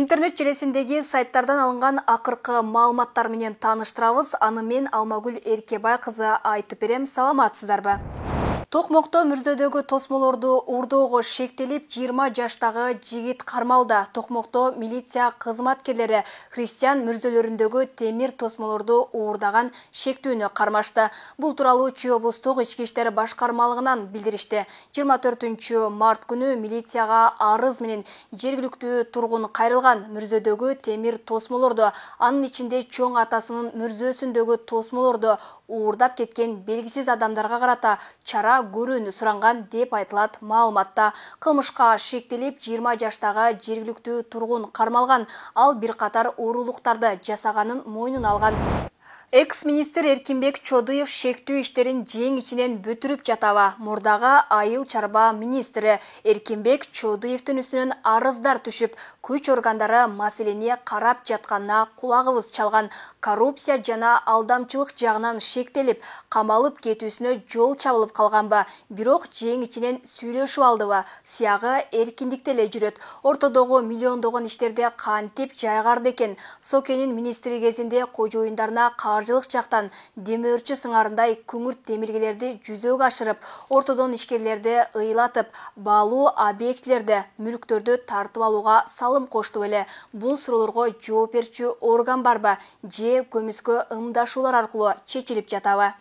Интернет желесіндегі сайттардан алынған ақырқы маалыматтар менен таныштырабыз. Аны мен Алмагүл Эркебай кызы айтып берем. Саламатсыздар ба? Тоқмоқто мүрзөдөгү тосмолорду урдоого шектелип 20 жаштагы жигит кармалда. Тоқмоқто милиция кызматкерлери христиан мүрзөлөрүндөгү темир тосмолорду уурдаган шектүүнү кармашты. Бул тууралуу Чүй облустук ички иштер башкармалыгынан билдиришти. 24 март күнү милицияга арыз менен жергиликтүү тургун кайрылган мүрзөдөгү темир тосмолорду, анын ичинде чоң атасынын мүрзөсүндөгү тосмолорду уурдап кеткен белгисиз адамдарга карата чара көрүүнү суранган деп айтылат маалыматта. Кылмышка шектелип 20 жаштагы жергиликтүү тургун кармалган. Ал бир катар уурулуктарды жасаганын мойнуна алган. Экс-министр Эркинбек Чодуев шектүү иштерин жең ичинен бүтүрүп жатаба. Мурдагы айыл чарба министри Эркинбек Чодуевдин үстүнөн арыздар түшүп, күч органдары маселени карап жатканына кулагыбыз чалган. Коррупция жана алдамчылык жагынан шектелип, камалып кетүүсүнө жол чабылып калганбы? Бирок жең ичинен сүйлөшүп алдыбы? Сиягы эркиндикте эле жүрөт. Ортодогу миллиондогон иштерде кантип жайгарды экен? Сокенин министри кезинде кожоюндарына каржылык жактан демөөрчү сыңарындай күңүрт демилгелерди жүзөгө ашырып, ортодон ишкерлерди ыйлатып, баалуу объектилерди, мүлктөрдү тартып алууга салым кошту беле. Бул суроолорго жооп берчү орган барбы? Же көмүскө ымдашуулар аркылуу чечилип жатабы?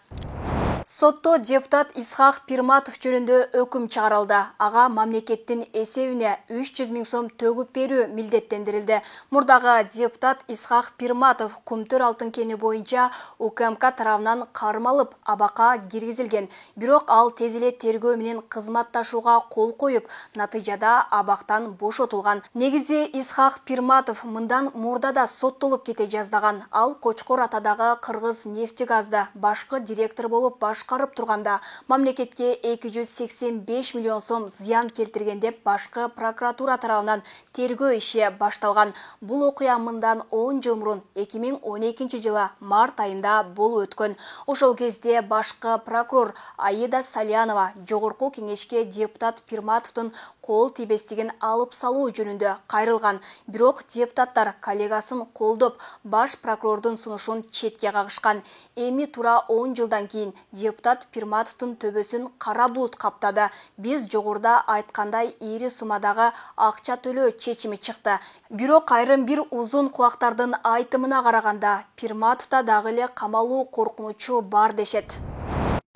Сотто депутат Исхак Пирматов жөнүндө өкүм чыгарылды. Ага мамлекеттин эсебине 300 000 сом төгүп берүү милдеттендирилди. Мурдагы депутат Исхак Пирматов Кумтөр алтын кени боюнча УКМК тарабынан кармалып, абакка киргизилген. Бирок ал тез эле тергөө менен кызматташууга кол коюп, натыйжада абактан бошотулган. Негизи Исхак Пирматов мындан мурда да соттолуп кете жаздаган. Ал Кочкор атадагы Кыргыз нефтегазда башкы директор болуп башкарып турганда мамлекетке 285 миллион сом зыян келтирген деп башкы прокуратура тарабынан тергөө иши башталган. Бул окуя мындан 10 жыл мурун 2012 жылы март айында болуп өткөн. Ошол кезде башкы прокурор Аида Салянова жогорку кеңешке депутат Пирматовдун кол тийбестигин алып салуу жөнүндө кайрылган. Бирок депутаттар коллегасын колдоп, баш прокурордун сунушун четке кагышкан. Эми тура 10 жылдан кийин депутат Пирматовдун төбөсүн кара булут каптады. Биз жогоруда айткандай ири суммадагы акча төлөө чечими чыкты. Бирок айрым бир узун кулактардын айтымына караганда Пирматовда дагы эле камалуу коркунучу бар дешет.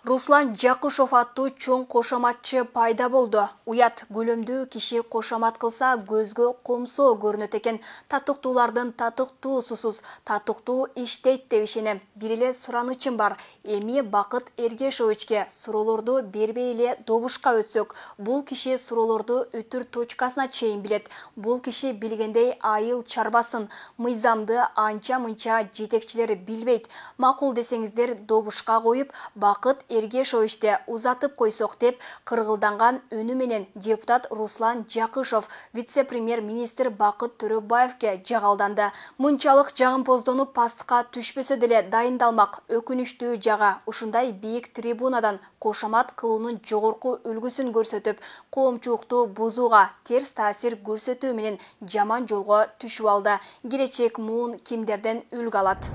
Руслан Жакышов аттуу чоң кошоматчы пайда болду. Уят көлөмдүү киши кошомат кылса көзгө комсоо көрүнөт экен. Татыктуулардын татыктуусусуз татыктуу иштейт деп ишенем. Бир эле суранычым бар. Эми Бакыт Эргешовичке суроолорду бербей эле добушка өтсөк, бул киши суроолорду өтүр точкасына чейин билет. Бул киши билгендей айыл чарбасын, мыйзамды анча-мынча жетекчилери билбейт. Макул десеңиздер добушка коюп, Бакыт Эргешовичте узатып койсок деп кыргылданган үнү менен депутат Руслан Жакышов вице-премьер-министр Бакыт Төрөбаевке жагалданды. Мынчалык жагымпоздонуп пастыкка түшпөсө деле дайындалмак. Өкүнүчтүү жагы ушундай бийик трибунадан кошомат кылуунун жогорку үлгүсүн көрсөтүп, коомчулукту бузууга, терс таасир көрсөтүү менен жаман жолго түшүп алды. Келечек муун кимдерден үлгү алат?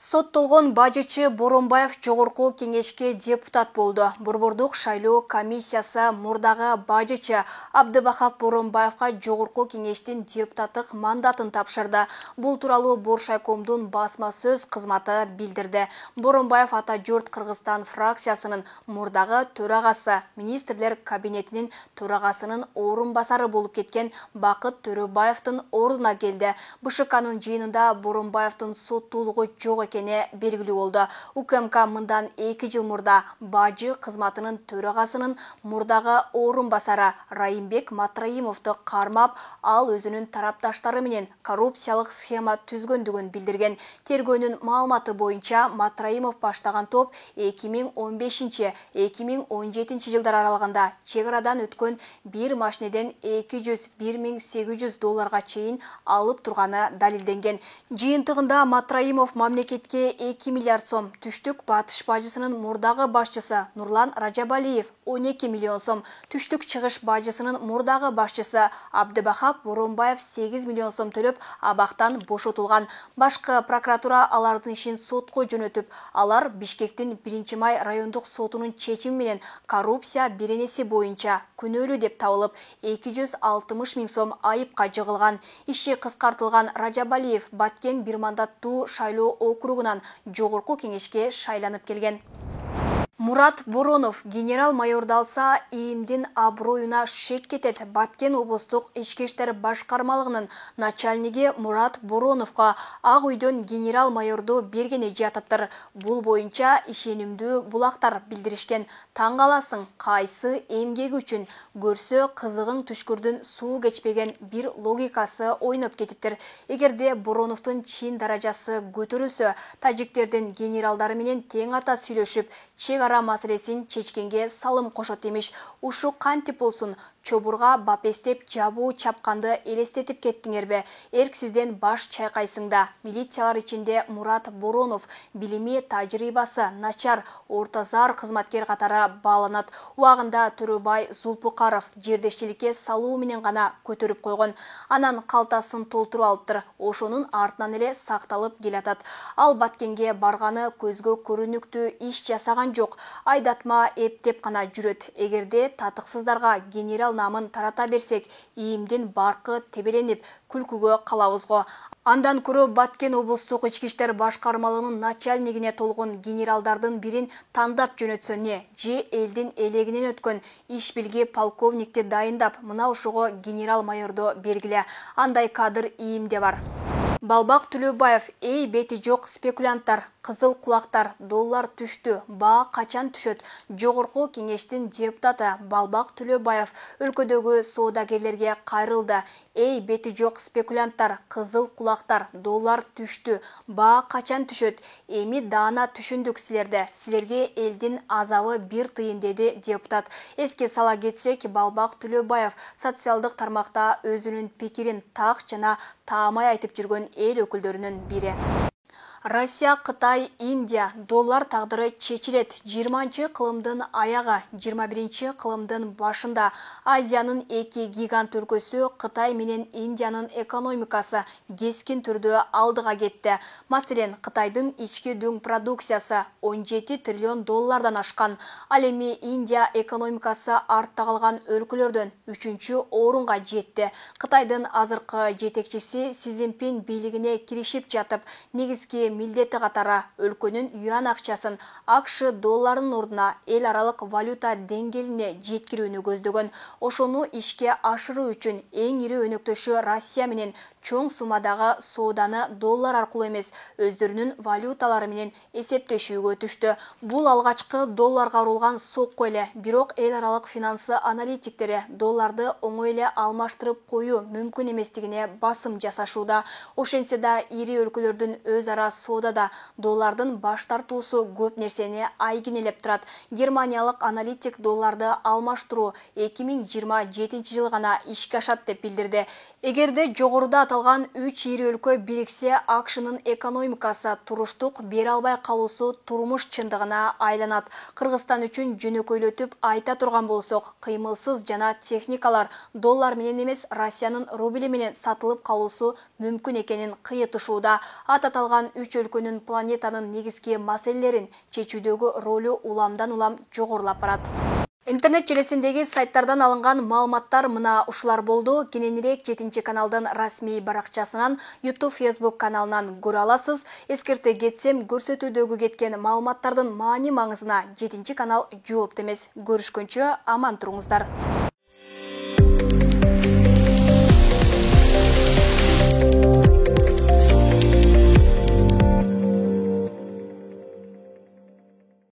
Соттолгон бажычы Боронбаев жогорку кеңешке депутат болду. Борбордук шайлоо комиссиясы мурдагы бажычы Абдыбахап Боронбаевка жогорку кеңештин депутаттык мандатын тапшырды. Бул тууралуу Боршайкомдун басма сөз кызматы билдирди. Боронбаев Ата журт Кыргызстан фракциясынын мурдагы төрагасы, министрлер кабинетинин төрагасынын орун басары болуп кеткен Бакыт Төрөбаевдин ордуна келди. БШКнын жыйынында Боронбаевдин соттуулугу жок экени белгилүү болду. УКМК мындан 2 жыл мурда бажы кызматынын төрагасынын мурдагы орун басары Райымбек Матраимовду кармап, ал өзүнүн тарапташтары менен коррупциялык схема түзгөндүгүн билдирген. Тергөөнүн маалыматы боюнча Матраимов баштаган топ 2015-2017 жылдар аралыгында чек арадан өткөн бир машинеден 200-1800 долларга чейин алып турганы далилденген. Жыйынтыгында Матраимов мамлекет кредитке 2 миллиард сом, түштүк батыш бажысынын мурдагы башчысы Нурлан Ражабалиев 12 миллион сом, түштүк чыгыш бажысынын мурдагы башчысы Абдыбахап Боронбаев 8 миллион сом төлөп абактан бошотулган. Башкы прокуратура алардын ишин сотко жөнөтүп, алар Бишкектин 1-май райондук сотунун чечими менен коррупция беренеси боюнча күнөөлүү деп табылып, 260 миң сом айыпка жыгылган. Иши кыскартылган Ражабалиев Баткен бир мандаттуу шайлоо округунан жогорку кеңешке шайланып келген. Мурат Боронов генерал-майорду алса, ИИМдин аброюна шек кетет. Баткен облустук ички иштер башкармалыгынын начальниги Мурат Бороновго Ак үйдөн генерал-майорду бергени жатыптыр. Бул боюнча ишенимдүү булактар билдиришкен. Таң каласың, кайсы эмгеги үчүн көрсө кызыгың түшкүрдүн суу кечпеген бир логикасы ойноп кетиптир. Эгерде Бороновдун чин даражасы көтөрүлсө, тажиктердин генералдары менен тең ата сүйлөшүп, чек ара маселесин чечкенге салым кошот демиш. Ушу кантип болсун, чобурга бапестеп жабуу чапканды элестетип кеттиңерби? Эрксизден баш чайкайсың да. Милициялар ичинде Мурат Боронов билими, тажрыйбасы начар, ортозар кызматкер катары бааланат. Убагында Төрөбай Зулпукаров жердешчиликке салуу менен гана көтөрүп койгон. Анан калтасын толтуруп алыптыр. Ошонун артынан эле сакталып келатат. Ал Баткенге барганы көзгө көрүнүктүү иш жасаган жок. Айдатма эптеп гана жүрөт. Эгерде татыксыздарга генерал намын тарата берсек, ИИМдин баркы тебеленип, күлкүгө калабызго. Андан көрө Баткен облустук ички иштер башкармалыгынын начальнигине толгон генералдардын бирин тандап жөнөтсө не? Же элдин элегинен өткөн иш билги полковникти дайындап, мына ушуго генерал-майорду бергиле. Андай кадр ИИМде бар. Балбак Төлөбаев: эй бети жок спекулянттар, кызыл кулактар, доллар түштү, баа качан түшөт? Жогорку кеңештин депутаты Балбак Төлөбаев өлкөдөгү соодагерлерге кайрылды. Эй бети жок спекулянттар, кызыл кулактар, доллар түштү, баа качан түшөт? Эми даана түшүндүк силерде. Силерге элдин азабы бир тыйын, деди депутат. Эске сала кетсек, Балбак Төлөбаев социалдык тармакта өзүнүн пикирин так жана таамай айтып жүргөн эл өкүлдөрүнүн бири. Россия, Кытай, Индия доллар тагдыры чечилет. 20-кылымдын аягы, 21-кылымдын башында Азиянын эки гигант өлкөсү Кытай менен Индиянын экономикасы кескин түрдө алдыга кетти. Маселен, Кытайдын ички дөң продукциясы 17 триллион доллардан ашкан. Ал эми Индия экономикасы артта калган өлкөлөрдөн 3-чү орунга жетти. Кытайдын азыркы жетекчиси Си Цзиньпин бийлигине киришип жатып, негизги милдети катары өлкөнүн юан акчасын АКШ долларынын ордуна эл аралык валюта деңгээлине жеткирүүнү көздөгөн. Ошону ишке ашыруу үчүн эң ири өнөктөшү Россия менен чоң суммадагы сооданы доллар аркылуу эмес, өздөрүнүн валюталары менен эсептешүүгө түштү. Бул алгачкы долларга урулган сокко эле, бирок эл аралык финансы аналитиктери долларды оңой эле алмаштырып коюу мүмкүн эместигине басым жасашууда. Ошентсе да ири өлкөлөрдүн өз ара соодада доллардын баш тартуусу көп нерсени айгинелеп турат. Германиялык аналитик долларды алмаштыруу 2027 жылы гана ишке ашат деп билдирди. Эгерде жогоруда аталган 3 ири өлкө бириксе, АКШнын экономикасы туруштук бере албай калуусу турмуш чындыгына айланат. Кыргызстан үчүн жөнөкөйлөтүп айта турган болсок, кыймылсыз жана техникалар доллар менен эмес, Россиянын рубли менен сатылып калуусу мүмкүн экенин кыйытышууда. Аталган 3 өлкөнүн планетанын негизги маселелерин чечүүдөгү ролу уламдан улам жогорулап барат. Интернет желесиндеги сайттардан алынган маалыматтар мына ушулар болду. Кененирээк 7-каналдын расмий баракчасынан, YouTube, Facebook каналынан көрө аласыз. Эскерте кетсем, көрсөтүүдөгү кеткен маалыматтардын маани маңызына 7-канал жоопту эмес. Көрүшкөнчө аман туруңуздар.